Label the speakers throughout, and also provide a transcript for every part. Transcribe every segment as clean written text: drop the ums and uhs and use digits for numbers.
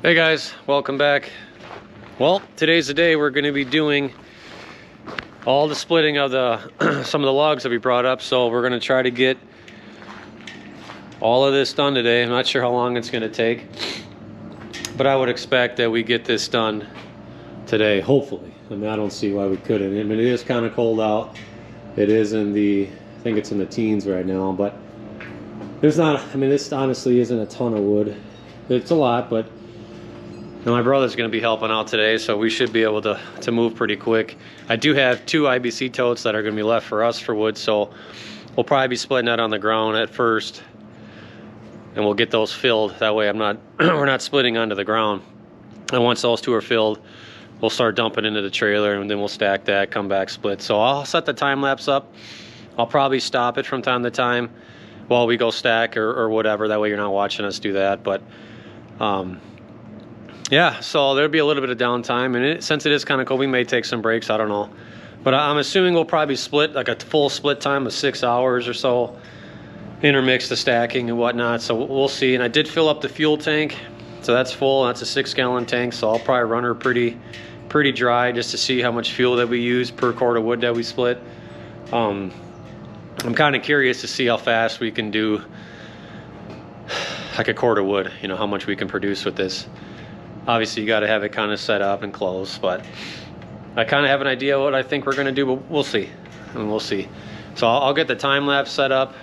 Speaker 1: Hey guys, welcome back. Well, today's the day we're going to be doing all the splitting of the some of the logs that we brought up. So we're going to try to get all of this done today. I'm not sure how long it's going to take, but I would expect that we get this done today, hopefully. I mean, I don't see why we couldn't. I mean, it is kind of cold out. It is in the, I think it's in the teens right now, but there's not, I mean, this honestly isn't a ton of wood. It's a lot, but now my brother's going to be helping out today, so we should be able to move pretty quick. I do have 2 IBC totes that are going to be left for us for wood, so we'll probably be splitting that on the ground at first, and we'll get those filled. That way I'm not we're not splitting onto the ground. And once those 2 are filled, we'll start dumping into the trailer, and then we'll stack that, come back, split. So I'll set the time lapse up. I'll probably stop it from time to time while we go stack or whatever. That way you're not watching us do that. But yeah, so there'll be a little bit of downtime, and since it is kind of cold, we may take some breaks. I don't know, but I'm assuming we'll probably split like a full split time of 6 hours or so, intermix the stacking and whatnot. So we'll see. And I did fill up the fuel tank, so that's full. That's a 6-gallon tank, so I'll probably run her pretty dry just to see how much fuel that we use per cord of wood that we split. I'm kind of curious to see how fast we can do like a cord of wood, you know, how much we can produce with this. Obviously you got to have it kind of set up and close, but I kind of have an idea what I think we're going to do, but we'll see. I mean, we'll see. So I'll get the time lapse set up.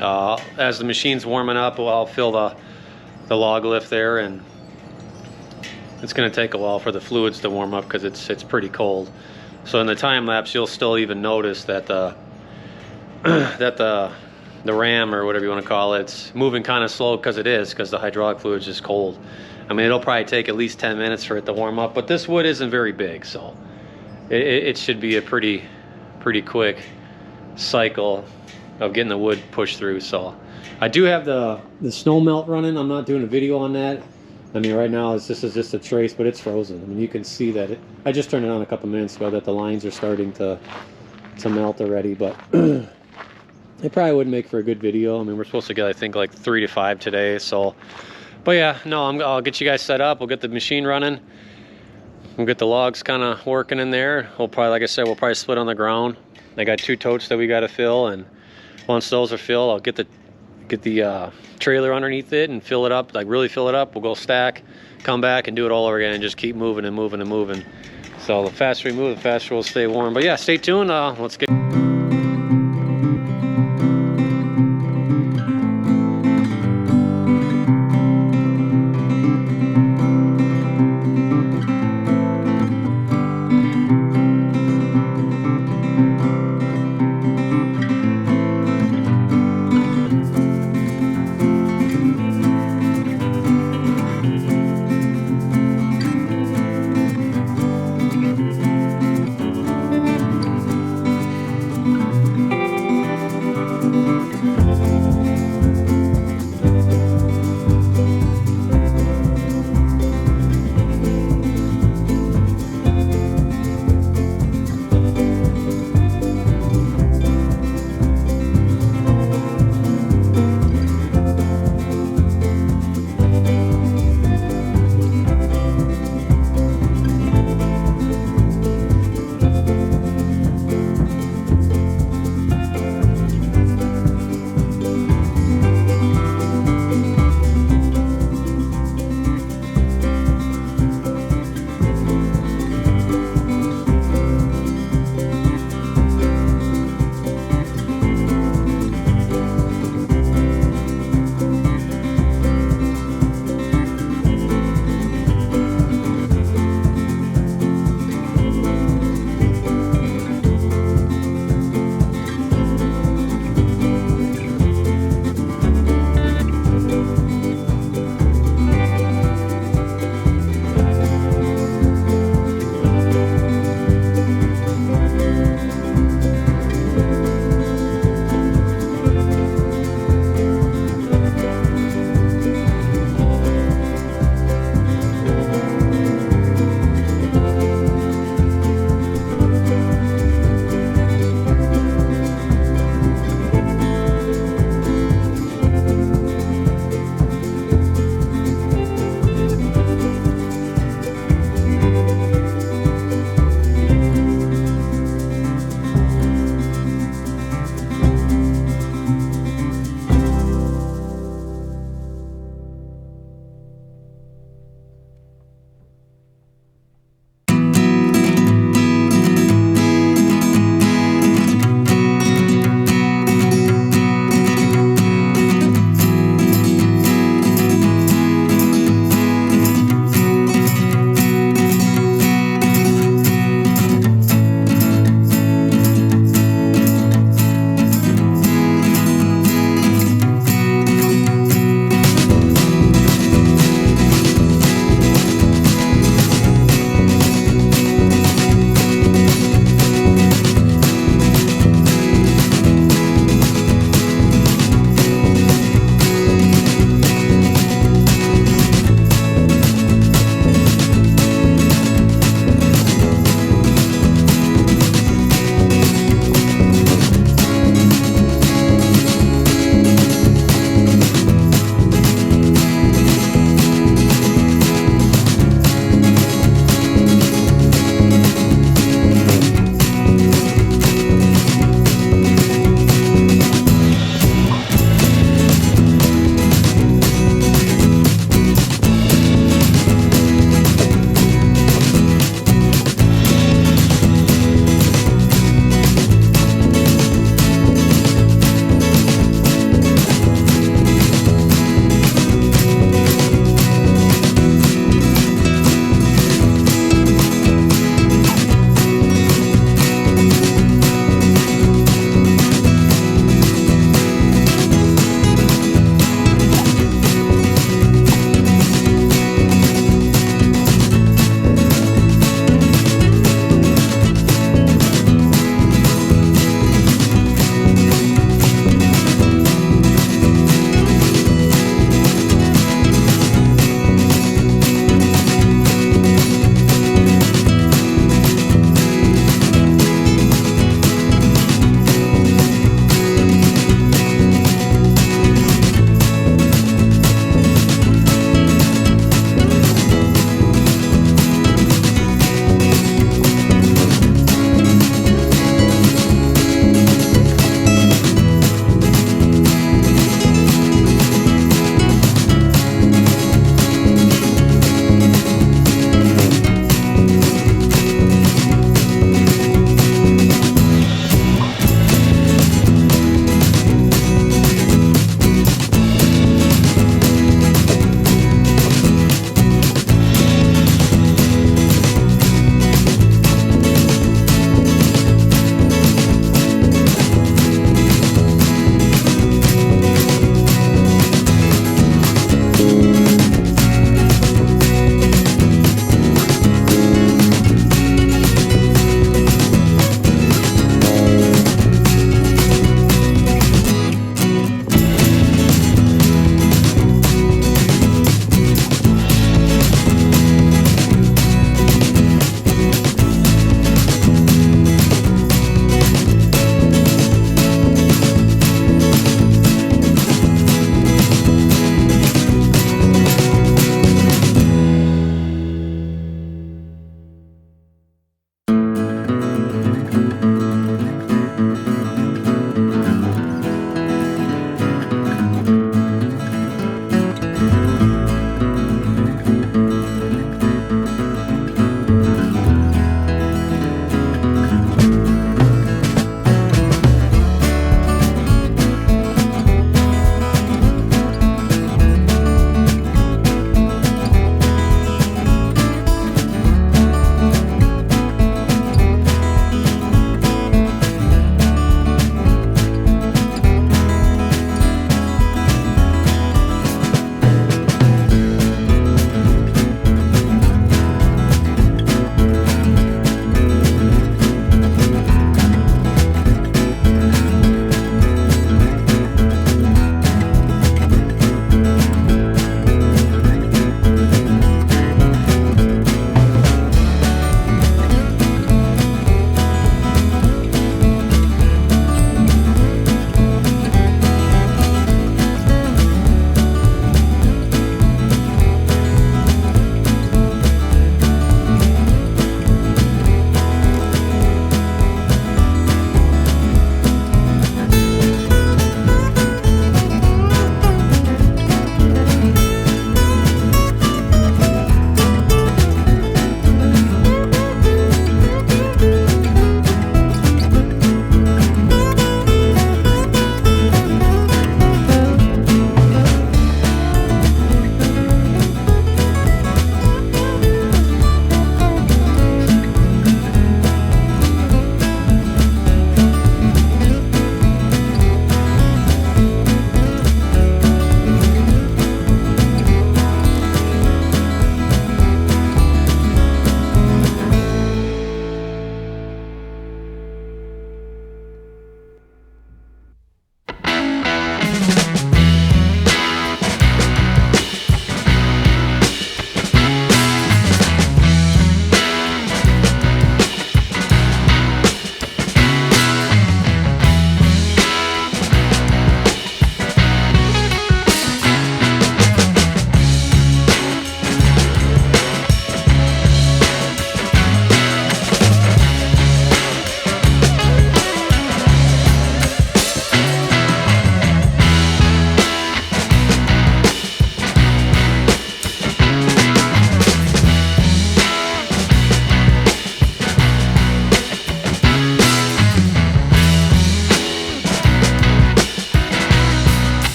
Speaker 1: As the machine's warming up, I'll fill the log lift there, and it's going to take a while for the fluids to warm up because it's pretty cold. So in the time lapse, you'll still even notice that the ram, or whatever you want to call it, it's moving kind of slow because the hydraulic fluid's just cold. I mean, it'll probably take at least 10 minutes for it to warm up, but this wood isn't very big, so it should be a pretty quick cycle of getting the wood pushed through. So I do have the snow melt running. I'm not doing a video on that. I mean, right now this is just a trace, but it's frozen. I mean, you can see that I just turned it on a couple minutes ago, that the lines are starting to melt already, but it probably wouldn't make for a good video. I mean, we're supposed to get, I think, like 3 to 5 today, so. But yeah, no, I'll get you guys set up. We'll get the machine running. We'll get the logs kind of working in there. We'll probably, like I said, we'll probably split on the ground. I got 2 totes that we got to fill, and once those are filled, I'll get the trailer underneath it and fill it up, like really fill it up. We'll go stack, come back, and do it all over again, and just keep moving and moving and moving. So the faster we move, the faster we'll stay warm. But yeah, stay tuned. Let's get.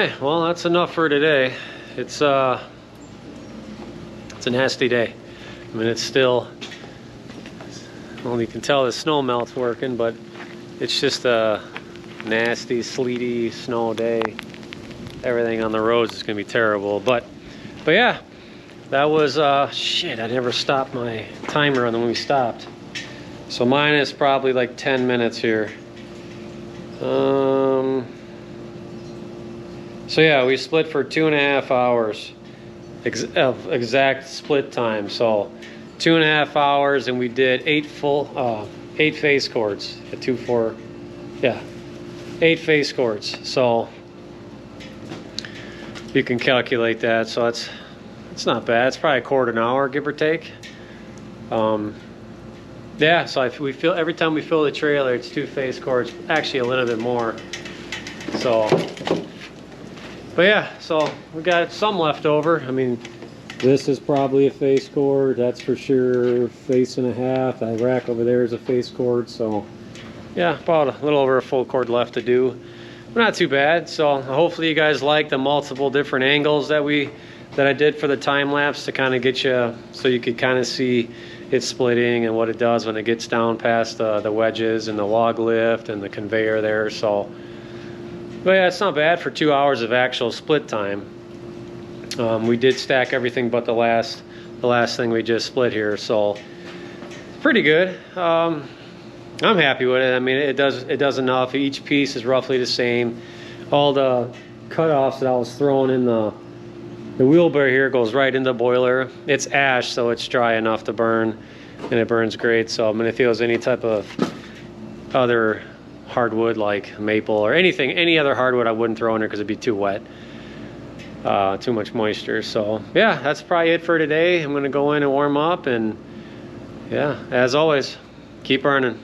Speaker 1: right, well, that's enough for today. It's a nasty day. I mean, it's still, well, you can tell the snow melt's working, but it's just a nasty, sleety snow day. Everything on the roads is gonna be terrible. But yeah, that was shit. I never stopped my timer on when we stopped. So mine is probably like 10 minutes here. So yeah, we split for 2.5 hours of exact split time. So 2.5 hours, and we did 8 face chords. 8 face chords. So you can calculate that. So it's not bad. It's probably a quarter an hour, give or take. Yeah, so we feel every time we fill the trailer, it's 2 face chords, actually a little bit more. So, but yeah, so we got some left over. I mean, this is probably a face chord, that's for sure. 1.5 faces. That rack over there is a face chord. So yeah, about a little over a full chord left to do. But not too bad. So hopefully you guys like the multiple different angles that I did for the time lapse to kind of get you, so you could kind of see it splitting and what it does when it gets down past the wedges and the log lift and the conveyor there. So, but yeah, it's not bad for 2 hours of actual split time. We did stack everything but the last thing we just split here, so pretty good. I'm happy with it. I mean, it does enough. Each piece is roughly the same. All the cutoffs that I was throwing in the wheelbarrow here goes right in the boiler. It's ash, so it's dry enough to burn, and it burns great. So I mean, if it was any type of other hardwood like maple or anything, any other hardwood, I wouldn't throw in there because it'd be too wet, too much moisture. So yeah, that's probably it for today. I'm gonna go in and warm up, and yeah, as always, keep burning.